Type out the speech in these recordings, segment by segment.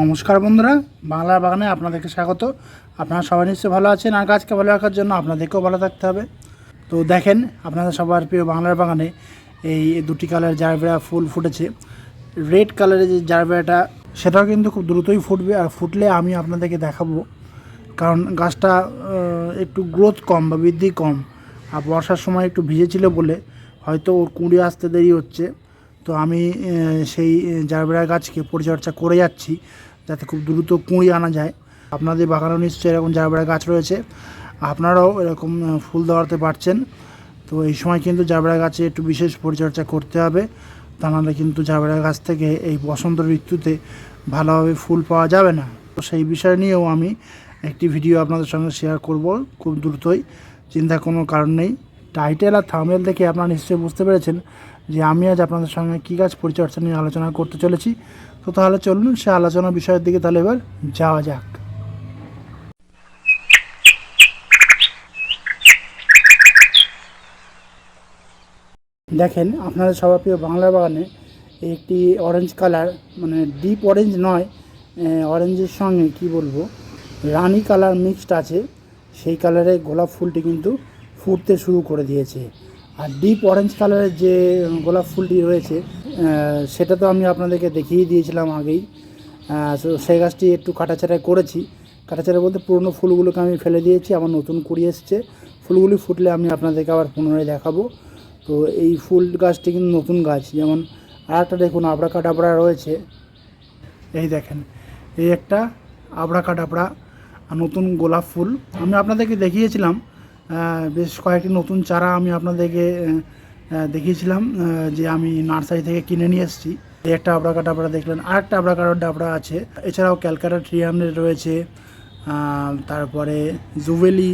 নমস্কার বন্ধুরা, বাংলার বাগানে আপনাদেরকে স্বাগত। আপনারা সবাই নিশ্চয়ই ভালো আছেন, আর গাছকে ভালো রাখার জন্য আপনাদেরকেও ভালো থাকতে হবে। তো দেখেন, আপনাদের সবার প্রিয় বাংলার বাগানে এই দুটি কালার জারবেরা ফুল ফুটেছে। রেড কালারের যে জারবেরাটা, সেটাও কিন্তু খুব দ্রুতই ফুটবে, আর ফুটলে আমি আপনাদেরকে দেখাবো। কারণ গাছটা একটু গ্রোথ কম বা বৃদ্ধি কম, আর বর্ষার সময় একটু ভিজেছিল বলে হয়তো ওর কুঁড়ি আসতে দেরি হচ্ছে। তো আমি সেই জারবেরা গাছকে পরিচর্যা করে যাচ্ছি যাতে খুব দ্রুত কুঁড়ি আনা যায়। আপনাদের বাগানেও নিশ্চয়ই এরকম জারবেরা গাছ রয়েছে, আপনারাও এরকম ফুল দেওয়াতে পারছেন। তো এই সময় কিন্তু জারবেরা গাছে একটু বিশেষ পরিচর্যা করতে হবে, তা নাহলে কিন্তু জারবেরা গাছ থেকে এই বসন্ত ঋতুতে ভালোভাবে ফুল পাওয়া যাবে না। তো সেই বিষয় নিয়েও আমি একটি ভিডিও আপনাদের সঙ্গে শেয়ার করব খুব দ্রুতই, চিন্তার কোনো কারণ নেই। টাইটেল আর থাম্বনেল দেখে আপনারা নিশ্চয়ই বুঝতে পেরেছেন যে আমি আজ আপনাদের সঙ্গে কী গাছ পরিচর্যা নিয়ে আলোচনা করতে চলেছি। তো তাহলে চলুন সে আলোচনা বিষয়ের দিকে তাহলে এবার যাওয়া যাক। দেখেন, আপনাদের সবার প্রিয় বাংলার বাগানে একটি অরেঞ্জ কালার, মানে ডিপ অরেঞ্জ নয়, অরেঞ্জের সঙ্গে কি বলবো, রানি কালার মিক্সড আছে, সেই কালারের গোলাপ ফুলটি কিন্তু ফুটতে শুরু করে দিয়েছে। আর ডিপ অরেঞ্জ কালারের যে গোলাপ ফুলটি রয়েছে, সেটা তো আমি আপনাদেরকে দেখিয়ে দিয়েছিলাম আগেই। সেই গাছটি একটু কাটাছাড়াই করেছি। কাটাছাড়া বলতে পুরনো ফুলগুলোকে আমি ফেলে দিয়েছি, আমার নতুন কুড়ি এসছে। ফুলগুলি ফুটলে আমি আপনাদেরকে আবার পুনরায় দেখাবো। তো এই ফুল গাছটি কিন্তু নতুন গাছ। যেমন আর একটা দেখুন, আবড়া কাটাবড়া রয়েছে, এই দেখেন, এই একটা আবড়া কাটাবড়া নতুন গোলাপ ফুল আমি আপনাদেরকে দেখিয়েছিলাম। বেশ কয়েকটি নতুন চারা আমি আপনাদেরকে দেখিয়েছিলাম, যে আমি নার্সারি থেকে কিনে নিয়ে এসেছি। এই একটা আবড়া কাটাবড়া দেখলেন, আর একটা আবড়া কাটাবড়া আছে। এছাড়াও ক্যালকাটা 300 রয়েছে, তারপরে জুবেলি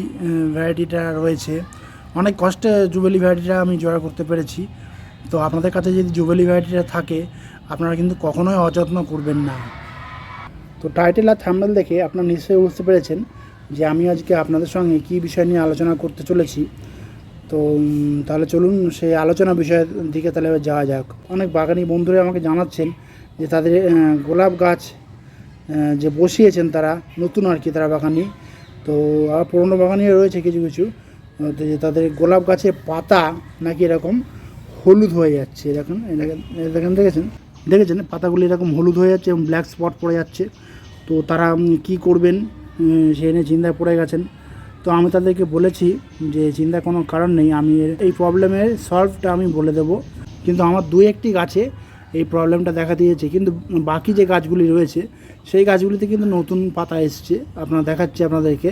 ভ্যারাইটিটা রয়েছে। অনেক কষ্টে জুবেলি ভ্যারাইটিটা আমি জোগাড় করতে পেরেছি। তো আপনাদের কাছে যদি জুবেলি ভ্যারাইটিটা থাকে, আপনারা কিন্তু কখনোই অযত্ন করবেন না। তো টাইটেল আর থাম্বনেল দেখে আপনারা নিশ্চয়ই বুঝতে পেরেছেন যে আমি আজকে আপনাদের সঙ্গে কী বিষয় নিয়ে আলোচনা করতে চলেছি। তো তাহলে চলুন সেই আলোচনা বিষয়ের দিকে তাহলে যাওয়া যাক। অনেক বাগানি বন্ধুরা আমাকে জানাচ্ছেন যে তাদের গোলাপ গাছ যে বসিয়েছেন তারা নতুন আর কি, তারা বাগানি, তো আর পুরনো বাগানিও রয়েছে কিছু কিছু, তো যে তাদের গোলাপ গাছের পাতা নাকি এরকম হলুদ হয়ে যাচ্ছে। দেখুন, দেখেন, দেখেছেন পাতাগুলি এরকম হলুদ হয়ে যাচ্ছে এবং ব্ল্যাক স্পট পড়ে যাচ্ছে। তো তারা কি করবেন সে নিয়ে চিন্তায় পড়ে গেছেন। তো আমি তাদেরকে বলেছি যে চিন্তার কোনো কারণ নেই, আমি এই প্রবলেমের সলভটা আমি বলে দেব। কিন্তু আমার দু একটি গাছে এই প্রবলেমটা দেখা দিয়েছে, কিন্তু বাকি যে গাছগুলি রয়েছে সেই গাছগুলিতে কিন্তু নতুন পাতা এসছে। আপনারা দেখাচ্ছি আপনাদেরকে,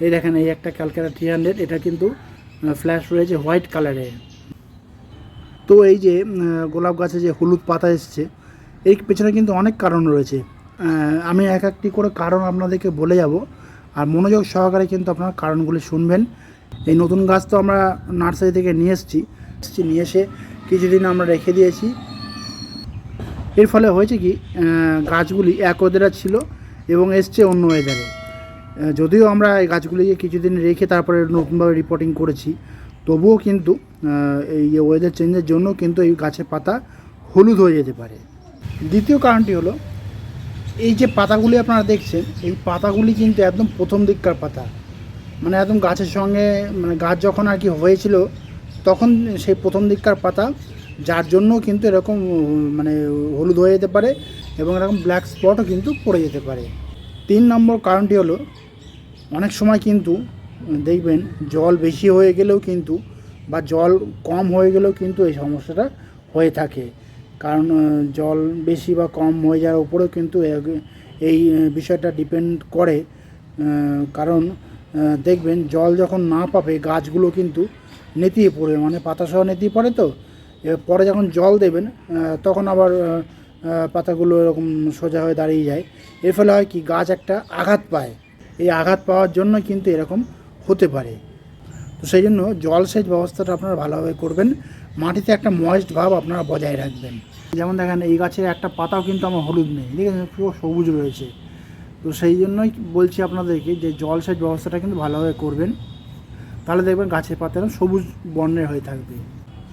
এই দেখেন, এই একটা ক্যালকাটা 300, এটা কিন্তু ফ্ল্যাশ রয়েছে হোয়াইট কালারের। তো এই যে গোলাপ গাছে যে হলুদ পাতা এসছে, এই পেছনে কিন্তু অনেক কারণ রয়েছে। আমি এক একটি করে কারণ আপনাদেরকে বলে যাব, আর মনোযোগ সহকারে কিন্তু আপনারা কারণগুলি শুনবেন। এই নতুন গাছ তো আমরা নার্সারি থেকে নিয়ে নিয়ে এসে কিছুদিন আমরা রেখে দিয়েছি। এর ফলে হয়েছে কি, গাছগুলি এক ওয়েদারে ছিল এবং এসছে অন্য ওয়েদারে। যদিও আমরা এই গাছগুলিকে কিছুদিন রেখে তারপরে নতুনভাবে রিপোর্টিং করেছি, তবুও কিন্তু এই ওয়েদার চেঞ্জের জন্য কিন্তু এই গাছের পাতা হলুদ হয়ে যেতে পারে। দ্বিতীয় কারণটি হলো, এই যে পাতাগুলি আপনারা দেখছেন, এই পাতাগুলি কিন্তু একদম প্রথম দিককার পাতা, মানে একদম গাছের সঙ্গে, মানে গাছ যখন আর কি হয়েছিল তখন সেই প্রথম দিককার পাতা, যার জন্য কিন্তু এরকম মানে হলুদ হয়ে যেতে পারে এবং এরকম ব্ল্যাক স্পটও কিন্তু পড়ে যেতে পারে। 3 নম্বর কারণটি হলো, অনেক সময় কিন্তু দেখবেন জল বেশি হয়ে গেলেও কিন্তু, বা জল কম হয়ে গেলেও কিন্তু এই সমস্যাটা হয়ে থাকে। কারণ জল বেশি বা কম হয়ে যাওয়ার উপরেও কিন্তু এই বিষয়টা ডিপেন্ড করে। কারণ দেখবেন জল যখন না পাবে গাছগুলো কিন্তু নেতিয়ে পড়বে, মানে পাতাসহ নেতিয়ে পড়ে। তো এবার পরে যখন জল দেবেন তখন আবার পাতাগুলো এরকম সোজা হয়ে দাঁড়িয়ে যায়। এর ফলে হয় কি, গাছ একটা আঘাত পায়। এই আঘাত পাওয়ার জন্য কিন্তু এরকম হতে পারে। তো সেই জন্য জলসেচ ব্যবস্থাটা আপনারা ভালোভাবে করবেন, মাটিতে একটা ময়েস্ট ভাব আপনারা বজায় রাখবেন। যেমন দেখেন, এই গাছের একটা পাতাও কিন্তু আমার হলুদ নেই, ঠিক আছে, পুরো সবুজ রয়েছে। তো সেই জন্যই বলছি আপনাদেরকে যে জলসেচ ব্যবস্থাটা কিন্তু ভালোভাবে করবেন, তাহলে দেখবেন গাছের পাতা সবুজ বর্ণের হয়ে থাকবে।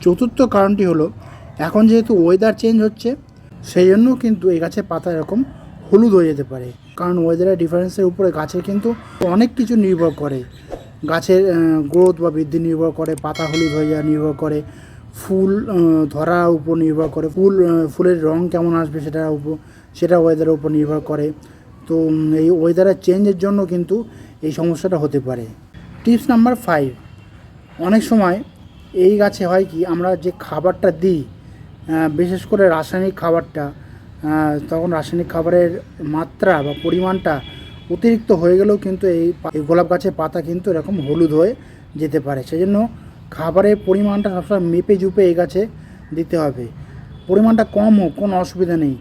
চতুর্থ কারণটি হলো, এখন যেহেতু ওয়েদার চেঞ্জ হচ্ছে, সেই জন্য কিন্তু এই গাছের পাতা এরকম হলুদ হয়ে যেতে পারে। কারণ ওয়েদারের ডিফারেন্সের উপরে গাছের কিন্তু অনেক কিছু নির্ভর করে। গাছের গ্রোথ বা বৃদ্ধি নির্ভর করে, পাতা হলুদ হয়ে যাওয়া নির্ভর করে, ফুল ধরার উপর নির্ভর করে, ফুলের রং কেমন আসবে সেটা ওয়েদারের উপর নির্ভর করে। তো এই ওয়েদারের চেঞ্জের জন্য কিন্তু এই সমস্যাটা হতে পারে। টিপস নাম্বার 5, অনেক সময় এই গাছে হয় কি, আমরা যে খাবারটা দিই, বিশেষ করে রাসায়নিক খাবারটা, তখন রাসায়নিক খাবারের মাত্রা বা পরিমাণটা অতিরিক্ত হয়ে গেলেও কিন্তু এই গোলাপ গাছের পাতা কিন্তু এরকম হলুদ হয়ে যেতে পারে। সেজন্য খাবারের পরিমাণটা সবসময় মেপে জুপে এই গাছে দিতে হবে। পরিমাণটা কম হোক কোনো অসুবিধা নেই,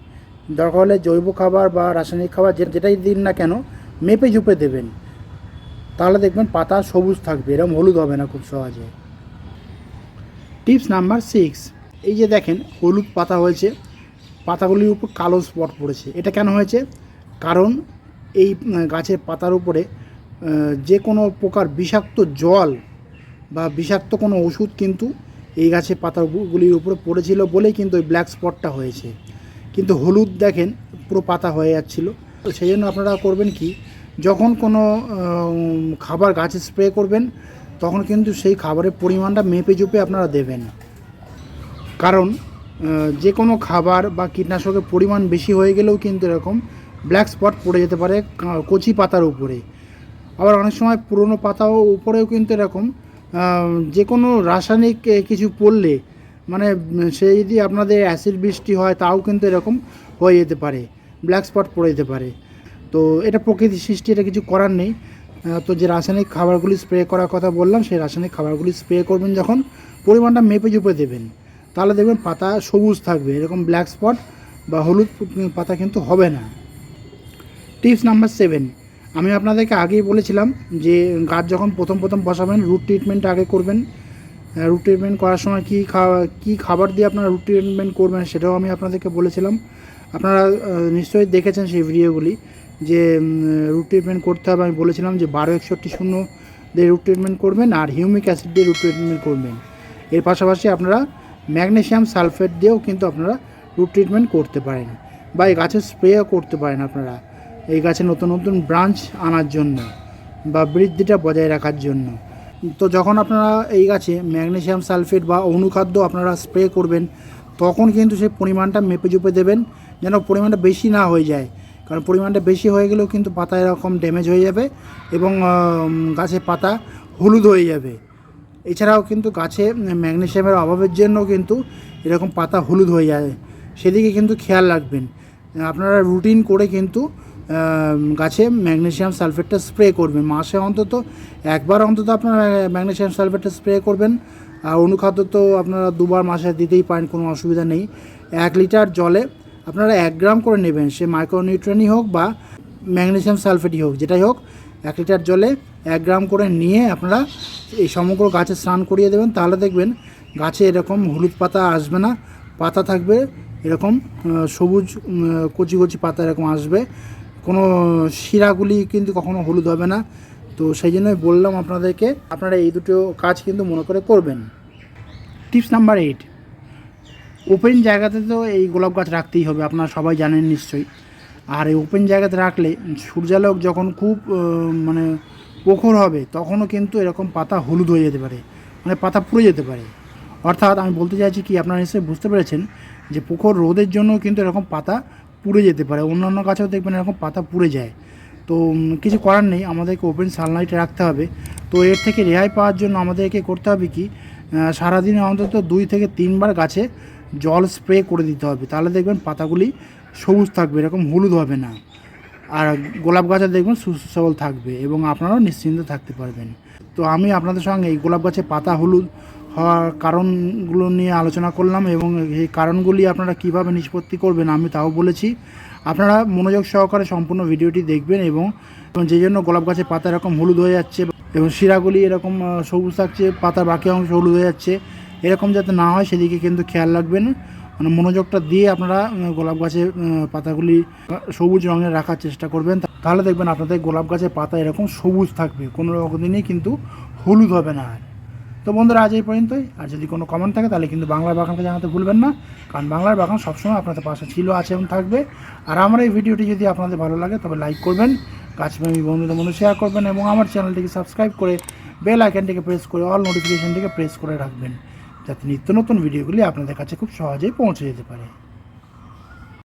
দরকার হলে জৈব খাবার বা রাসায়নিক খাবার যেটাই দিন না কেন মেপে জুপে দেবেন, তাহলে দেখবেন পাতা সবুজ থাকবে, এরকম হলুদ হবে না খুব সহজে। টিপস নাম্বার 6, এই যে দেখেন হলুদ পাতা হয়েছে, পাতাগুলির উপর কালো স্পট পড়েছে। এটা কেন হয়েছে? কারণ এই গাছের পাতার উপরে যে কোনো প্রকার বিষাক্ত জল বা বিষাক্ত কোনো ওষুধ কিন্তু এই গাছের পাতাগুলির উপরে পড়েছিল বলেই কিন্তু ওই ব্ল্যাক স্পটটা হয়েছে। কিন্তু হলুদ দেখেন পুরো পাতা হয়ে যাচ্ছিলো। তো সেই জন্য আপনারা করবেন কি, যখন কোনো খাবার গাছে স্প্রে করবেন তখন কিন্তু সেই খাবারের পরিমাণটা মেপে চুপে আপনারা দেবেন। কারণ যে কোনো খাবার বা কীটনাশকের পরিমাণ বেশি হয়ে গেলেও কিন্তু এরকম ব্ল্যাক স্পট পড়ে যেতে পারে কচি পাতার উপরে। আবার অনেক সময় পুরনো পাতাও উপরেও কিন্তু এরকম যে কোনো রাসায়নিক কিছু পড়লে, মানে সে যদি আপনাদের অ্যাসিড বৃষ্টি হয় তাও কিন্তু এরকম হয়ে যেতে পারে, ব্ল্যাক স্পট পড়ে যেতে পারে। তো এটা প্রকৃতির সৃষ্টি, এটা কিছু করার নেই। তো যে রাসায়নিক খাবারগুলি স্প্রে করার কথা বললাম, সেই রাসায়নিক খাবারগুলি স্প্রে করবেন যখন, পরিমাণটা মেপে চুপে দেবেন, তাহলে দেখবেন পাতা সবুজ থাকবে, এরকম ব্ল্যাক স্পট বা হলুদ পাতা কিন্তু হবে না। টিপস নাম্বার 7, আমি আপনাদেরকে আগেই বলেছিলাম যে গাছ যখন প্রথম বসাবেন রুট ট্রিটমেন্টটা আগে করবেন। রুট ট্রিটমেন্ট করার সময় কী খাবার দিয়ে আপনারা রুট ট্রিটমেন্ট করবেন সেটাও আমি আপনাদেরকে বলেছিলাম। আপনারা নিশ্চয়ই দেখেছেন সেই ভিডিওগুলি, যে রুট ট্রিটমেন্ট করতে হবে। আমি বলেছিলাম যে 12-61-0 দিয়ে রুট ট্রিটমেন্ট করবেন আর হিউমিক অ্যাসিড দিয়ে রুট ট্রিটমেন্ট করবেন। এর পাশাপাশি আপনারা ম্যাগনেসিয়াম সালফেট দিয়েও কিন্তু আপনারা রুট ট্রিটমেন্ট করতে পারেন, বা এই গাছের স্প্রেও করতে পারেন আপনারা, এই গাছে নতুন নতুন ব্রাঞ্চ আনার জন্য বা বৃদ্ধিটা বজায় রাখার জন্য। তো যখন আপনারা এই গাছে ম্যাগনেসিয়াম সালফেট বা অনুখাদ্য আপনারা স্প্রে করবেন, তখন কিন্তু সেই পরিমাণটা মেপে চুপে দেবেন, যেন পরিমাণটা বেশি না হয়ে যায়। কারণ পরিমাণটা বেশি হয়ে গেলেও কিন্তু পাতা এরকম ড্যামেজ হয়ে যাবে এবং গাছের পাতা হলুদ হয়ে যাবে। এছাড়াও কিন্তু গাছে ম্যাগনেসিয়ামের অভাবের জন্য কিন্তু এরকম পাতা হলুদ হয়ে যায়, সেদিকে কিন্তু খেয়াল রাখবেন। আপনারা রুটিন করে কিন্তু গাছে ম্যাগনেসিয়াম সালফেটটা স্প্রে করবেন, মাসে অন্তত একবার অন্তত আপনারা ম্যাগনেসিয়াম সালফেটটা স্প্রে করবেন। আর অনুখাদ্য তো আপনারা 2বার মাসে দিতেই পারেন, কোনো অসুবিধা নেই। 1 লিটার জলে আপনারা 1 গ্রাম করে নেবেন, সে মাইক্রোনিউট্রিয়েন্টই হোক বা ম্যাগনেসিয়াম সালফেটই হোক, যেটাই হোক 1 লিটার জলে 1 গ্রাম করে নিয়ে আপনারা এই সমগ্র গাছে স্নান করিয়ে দেবেন। তাহলে দেখবেন গাছে এরকম হলুদ পাতা আসবে না, পাতা থাকবে এরকম সবুজ কচি কচি পাতা এরকম আসবে, কোনো শিরাগুলি কিন্তু কখনো হলুদ হবে না। তো সেই জন্যই বললাম আপনাদেরকে, আপনারা এই দুটো কাজ কিন্তু মনে করে করবেন। টিপস নাম্বার 8, ওপেন জায়গাতে তো এই গোলাপ গাছ রাখতেই হবে, আপনারা সবাই জানেন নিশ্চয়ই। আর এই ওপেন জায়গাতে রাখলে সূর্যালোক যখন খুব মানে প্রখর হবে, তখনও কিন্তু এরকম পাতা হলুদ হয়ে যেতে পারে, মানে পাতা পুড়ে যেতে পারে। অর্থাৎ আমি বলতে চাইছি কি, আপনারা নিশ্চয়ই বুঝতে পেরেছেন যে প্রখর রোদের জন্য কিন্তু এরকম পাতা পুড়ে যেতে পারে। অন্যান্য গাছেও দেখবেন এরকম পাতা পুড়ে যায়। তো কিছু করার নেই, আমাদেরকে ওপেন সানলাইটে রাখতে হবে। তো এর থেকে রেহাই পাওয়ার জন্য আমাদেরকে করতে হবে কি, সারাদিনে অন্তত 2 থেকে 3 বার গাছে জল স্প্রে করে দিতে হবে, তাহলে দেখবেন পাতাগুলি সবুজ থাকবে, এরকম হলুদ হবে না। আর গোলাপ গাছে দেখবেন সুস্থ সবল থাকবে এবং আপনারাও নিশ্চিন্তে থাকতে পারবেন। তো আমি আপনাদের সঙ্গে এই গোলাপ গাছে পাতা হলুদ হওয়ার কারণগুলো নিয়ে আলোচনা করলাম এবং এই কারণগুলি আপনারা কীভাবে নিষ্পত্তি করবেন আমি তাও বলেছি। আপনারা মনোযোগ সহকারে সম্পূর্ণ ভিডিওটি দেখবেন এবং যে জন্য গোলাপ গাছের পাতা এরকম হলুদ হয়ে যাচ্ছে এবং শিরাগুলি এরকম সবুজ থাকছে, পাতার বাকি অংশ হলুদ হয়ে যাচ্ছে, এরকম যাতে না হয় সেদিকে কিন্তু খেয়াল রাখবেন। মানে মনোযোগটা দিয়ে আপনারা গোলাপ গাছের পাতাগুলি সবুজ রঙের রাখার চেষ্টা করবেন, তাহলে দেখবেন আপনাদের গোলাপ গাছের পাতা এরকম সবুজ থাকবে, কোনো রকম দিনই কিন্তু হলুদ হবে না। তো বন্ধুরা আজ এই পর্যন্তই। আর যদি কোনো কমেন্ট থাকে তাহলে কিন্তু বাংলার বাগানকে জানাতে ভুলবেন না, কারণ বাংলার বাগান সবসময় আপনাদের পাশে ছিল, আছে এবং থাকবে। আর আমার এই ভিডিওটি যদি আপনাদের ভালো লাগে তবে লাইক করবেন, গাছপ্রেমী বন্ধুদের মধ্যে শেয়ার করবেন এবং আমার চ্যানেলটিকে সাবস্ক্রাইব করে বেল আইকনটিকে প্রেস করে অল নোটিফিকেশনটিকে প্রেস করে রাখবেন, যাতে নিত্য নতুন ভিডিওগুলি আপনাদের কাছে খুব সহজেই পৌঁছে যেতে পারে।